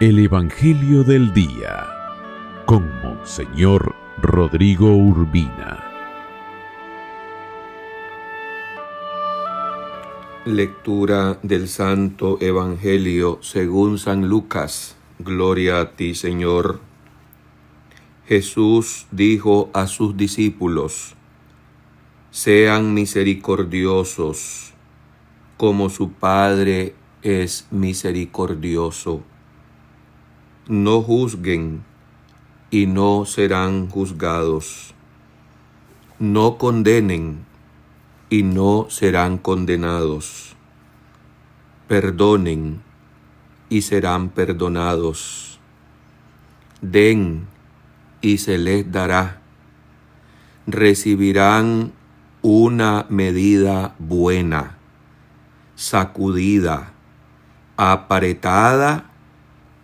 El Evangelio del Día con Monseñor Rodrigo Urbina. Lectura del Santo Evangelio según San Lucas. Gloria a ti, Señor. Jesús dijo a sus discípulos: sean misericordiosos, como su Padre es misericordioso. No juzguen y no serán juzgados. No condenen y no serán condenados. Perdonen y serán perdonados. Den y se les dará. Recibirán una medida buena, sacudida, apretada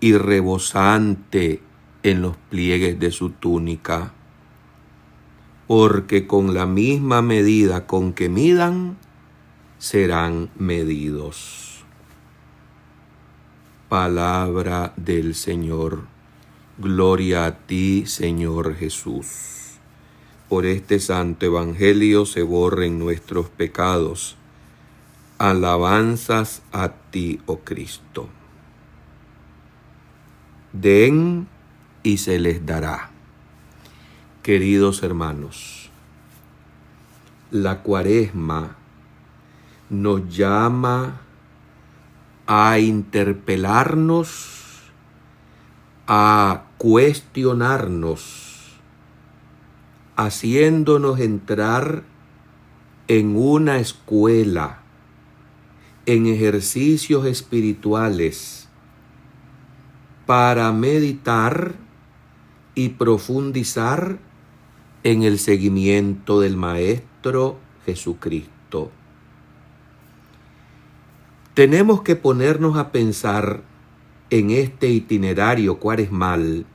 y rebosante en los pliegues de su túnica. Porque con la misma medida con que midan, serán medidos. Palabra del Señor. Gloria a ti, Señor Jesús. Por este santo evangelio se borren nuestros pecados. Alabanzas a ti, oh Cristo. Den y se les dará. Queridos hermanos, la Cuaresma nos llama a interpelarnos, a cuestionarnos, haciéndonos entrar en una escuela, en ejercicios espirituales, para meditar y profundizar en el seguimiento del Maestro Jesucristo. Tenemos que ponernos a pensar en este itinerario cuaresmal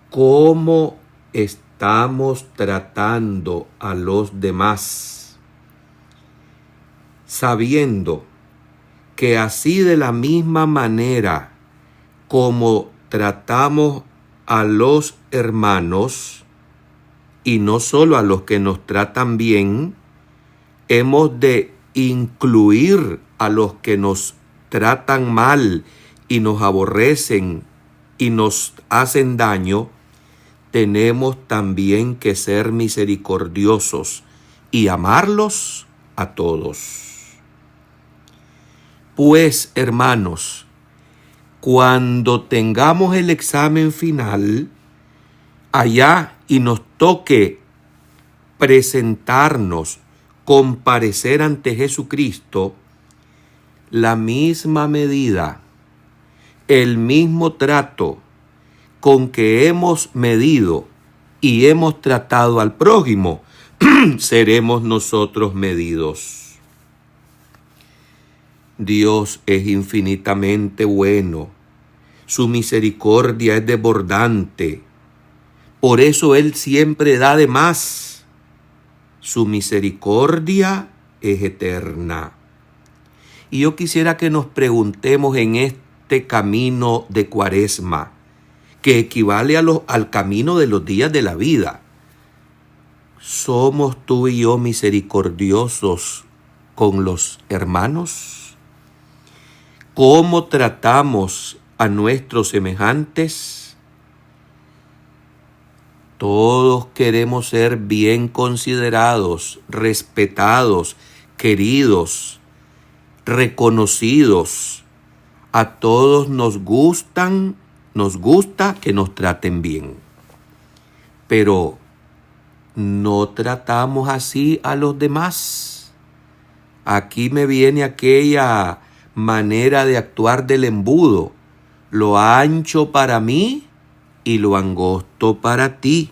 cómo estamos tratando a los demás, sabiendo que así de la misma manera como tratamos a los hermanos, y no solo a los que nos tratan bien, hemos de incluir a los que nos tratan mal y nos aborrecen y nos hacen daño. Tenemos también que ser misericordiosos y amarlos a todos. Pues, hermanos, cuando tengamos el examen final allá y nos toque presentarnos, comparecer ante Jesucristo, la misma medida, el mismo trato con que hemos medido y hemos tratado al prójimo, seremos nosotros medidos. Dios es infinitamente bueno. Su misericordia es desbordante. Por eso Él siempre da de más. Su misericordia es eterna. Y yo quisiera que nos preguntemos en este camino de Cuaresma, que equivale al camino de los días de la vida. ¿Somos tú y yo misericordiosos con los hermanos? ¿Cómo tratamos a nuestros semejantes? Todos queremos ser bien considerados, respetados, queridos, reconocidos. A todos nos gusta que nos traten bien. Pero no tratamos así a los demás. Aquí me viene aquella manera de actuar del embudo: lo ancho para mí y lo angosto para ti.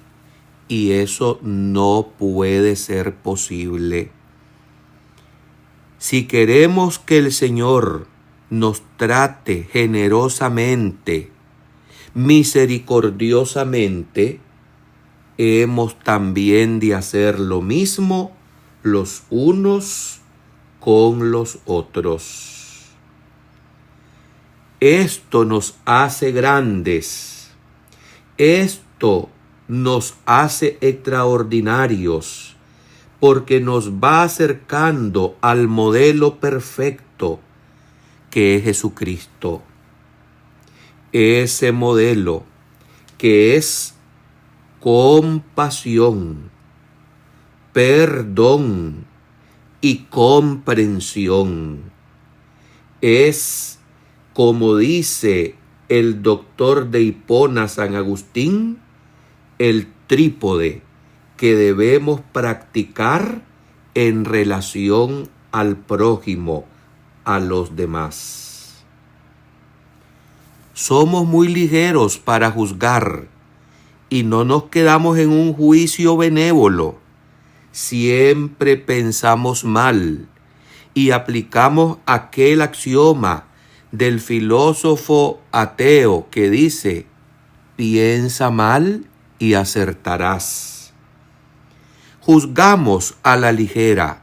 Y eso no puede ser posible. Si queremos que el Señor nos trate generosamente, misericordiosamente, hemos también de hacer lo mismo los unos con los otros. Esto nos hace grandes. Esto nos hace extraordinarios, porque nos va acercando al modelo perfecto que es Jesucristo. Ese modelo que es compasión, perdón y comprensión. Es, como dice el doctor de Hipona San Agustín, el trípode que debemos practicar en relación al prójimo, a los demás. Somos muy ligeros para juzgar y no nos quedamos en un juicio benévolo. Siempre pensamos mal y aplicamos aquel axioma del filósofo ateo que dice: piensa mal y acertarás. Juzgamos a la ligera,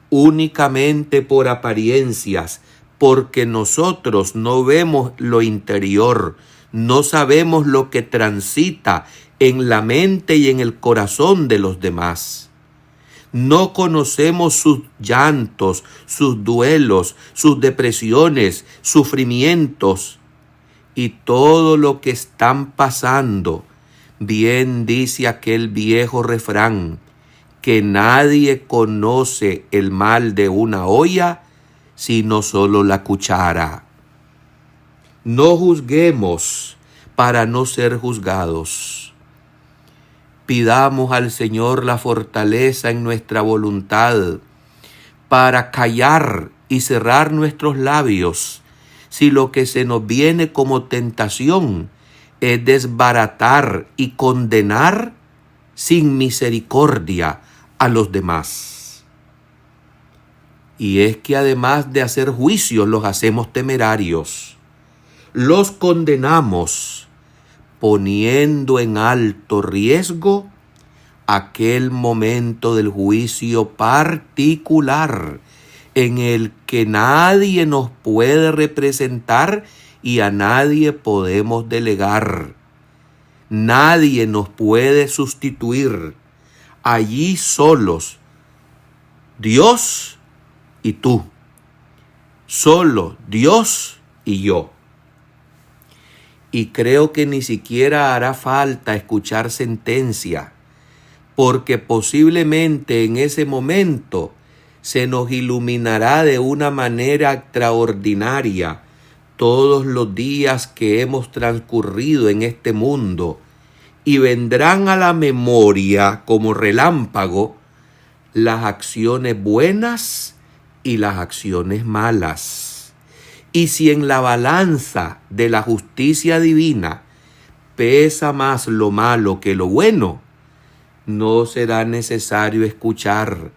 únicamente por apariencias, porque nosotros no vemos lo interior, no sabemos lo que transita en la mente y en el corazón de los demás. No conocemos sus llantos, sus duelos, sus depresiones, sufrimientos y todo lo que están pasando. Bien dice aquel viejo refrán, que nadie conoce el mal de una olla, sino solo la cuchara. No juzguemos para no ser juzgados. Pidamos al Señor la fortaleza en nuestra voluntad para callar y cerrar nuestros labios si lo que se nos viene como tentación es desbaratar y condenar sin misericordia a los demás. Y es que además de hacer juicios, los hacemos temerarios. Los condenamos poniendo en alto riesgo aquel momento del juicio particular en el que nadie nos puede representar y a nadie podemos delegar. Nadie nos puede sustituir. Allí solos, Dios y tú. Solo Dios y yo. Y creo que ni siquiera hará falta escuchar sentencia, porque posiblemente en ese momento se nos iluminará de una manera extraordinaria todos los días que hemos transcurrido en este mundo, y vendrán a la memoria como relámpago las acciones buenas y las acciones malas. Y si en la balanza de la justicia divina pesa más lo malo que lo bueno, no será necesario escuchar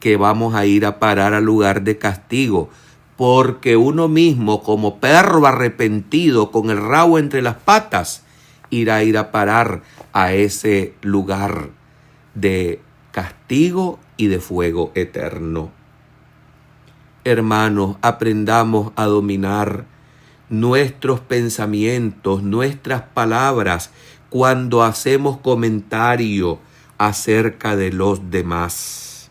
que vamos a ir a parar al lugar de castigo, porque uno mismo, como perro arrepentido con el rabo entre las patas, irá a ir a parar a ese lugar de castigo y de fuego eterno. Hermanos, aprendamos a dominar nuestros pensamientos, nuestras palabras, cuando hacemos comentario acerca de los demás.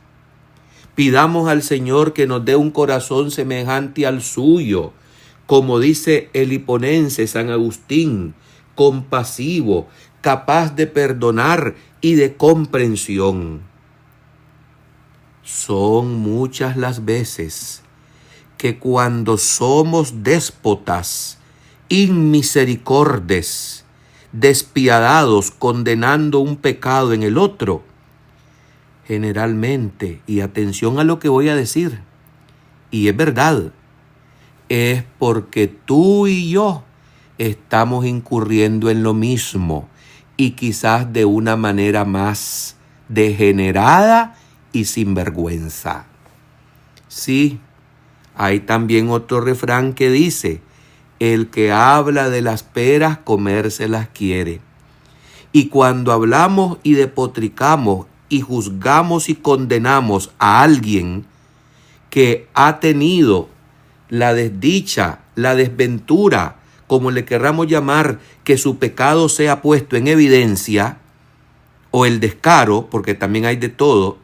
Pidamos al Señor que nos dé un corazón semejante al suyo, como dice el hiponense San Agustín, compasivo, capaz de perdonar y de comprensión. Son muchas las veces que cuando somos déspotas, inmisericordes, despiadados, condenando un pecado en el otro, generalmente, y atención a lo que voy a decir, y es verdad, es porque tú y yo estamos incurriendo en lo mismo, y quizás de una manera más degenerada y sin vergüenza. Sí, hay también otro refrán que dice: el que habla de las peras, comérselas quiere. Y cuando hablamos y despotricamos y juzgamos y condenamos a alguien que ha tenido la desdicha la desventura, como le querramos llamar, que su pecado sea puesto en evidencia, o el descaro, porque también hay de todo,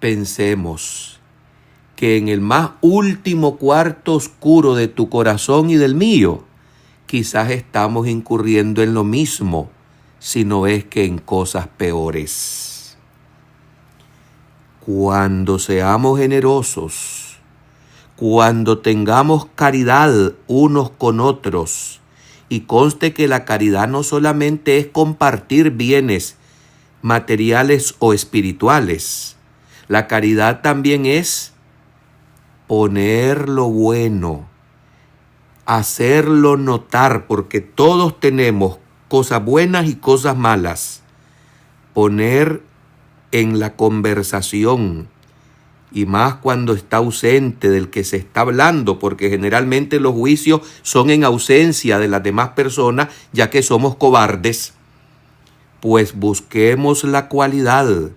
pensemos que en el más último cuarto oscuro de tu corazón y del mío, quizás estamos incurriendo en lo mismo, si no es que en cosas peores. Cuando seamos generosos, cuando tengamos caridad unos con otros, y conste que la caridad no solamente es compartir bienes materiales o espirituales, la caridad también es poner lo bueno, hacerlo notar, porque todos tenemos cosas buenas y cosas malas. Poner en la conversación, y más cuando está ausente del que se está hablando, porque generalmente los juicios son en ausencia de las demás personas, ya que somos cobardes. Pues busquemos la cualidad,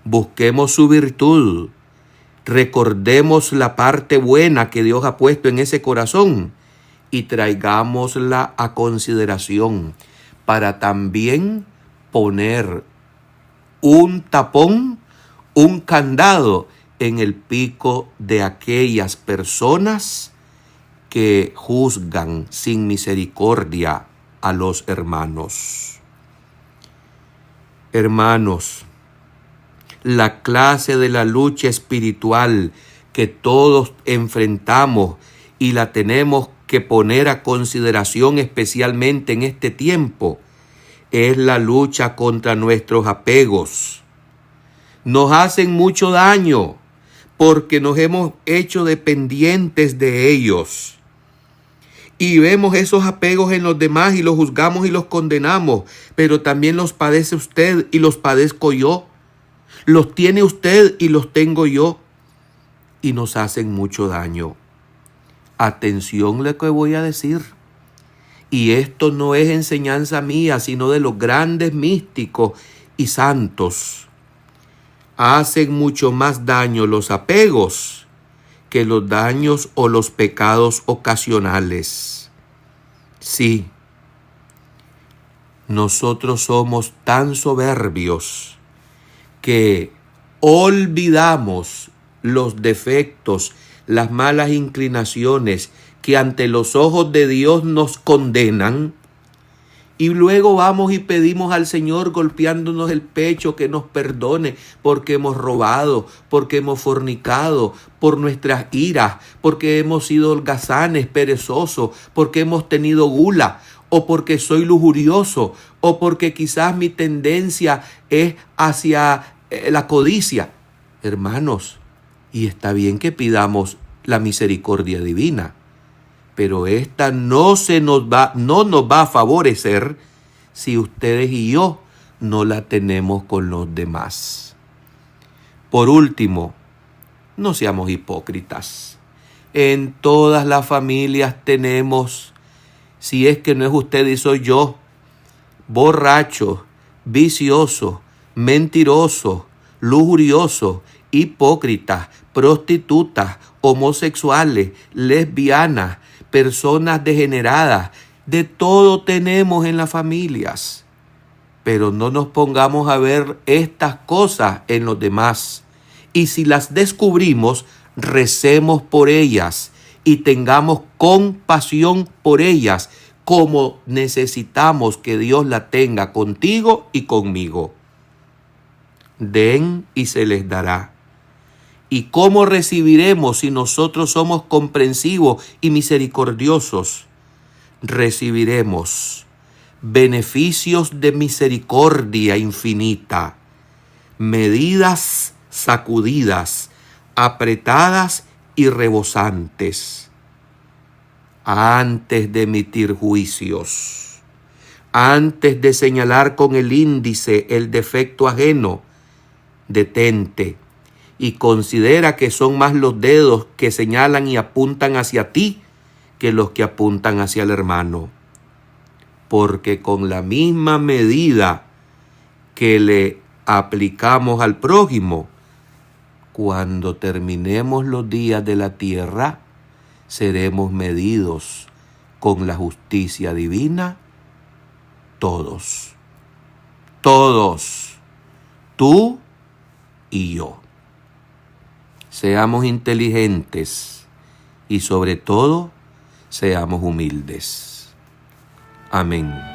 busquemos su virtud, recordemos la parte buena que Dios ha puesto en ese corazón y traigámosla a consideración para también poner un tapón, un candado en el pico de aquellas personas que juzgan sin misericordia a los hermanos. Hermanos, la clase de la lucha espiritual que todos enfrentamos y la tenemos que poner a consideración especialmente en este tiempo es la lucha contra nuestros apegos. Nos hacen mucho daño porque nos hemos hecho dependientes de ellos. Y vemos esos apegos en los demás y los juzgamos y los condenamos, pero también los padece usted y los padezco yo. Los tiene usted y los tengo yo, y nos hacen mucho daño. Atención lo que voy a decir. Y esto no es enseñanza mía, sino de los grandes místicos y santos. Hacen mucho más daño los apegos que los daños o los pecados ocasionales. Sí, nosotros somos tan soberbios que olvidamos los defectos, las malas inclinaciones que ante los ojos de Dios nos condenan, y luego vamos y pedimos al Señor golpeándonos el pecho que nos perdone porque hemos robado, porque hemos fornicado, por nuestras iras, porque hemos sido holgazanes, perezosos, porque hemos tenido gula, o porque soy lujurioso, o porque quizás mi tendencia es hacia la codicia. Hermanos, y está bien que pidamos la misericordia divina, pero esta no nos va a favorecer si ustedes y yo no la tenemos con los demás. Por último, no seamos hipócritas. En todas las familias tenemos, si es que no es usted y soy yo, borrachos, viciosos, mentirosos, lujuriosos, hipócritas, prostitutas, homosexuales, lesbianas, personas degeneradas. De todo tenemos en las familias. Pero no nos pongamos a ver estas cosas en los demás. Y si las descubrimos, recemos por ellas y tengamos compasión por ellas, como necesitamos que Dios la tenga contigo y conmigo. Den y se les dará. ¿Y cómo recibiremos si nosotros somos comprensivos y misericordiosos? Recibiremos beneficios de misericordia infinita, medidas sacudidas, apretadas y rebosantes. Antes de emitir juicios, antes de señalar con el índice el defecto ajeno, detente y considera que son más los dedos que señalan y apuntan hacia ti que los que apuntan hacia el hermano. Porque con la misma medida que le aplicamos al prójimo, cuando terminemos los días de la tierra, seremos medidos con la justicia divina todos. Todos. Tú y yo. Seamos inteligentes y sobre todo, seamos humildes. Amén.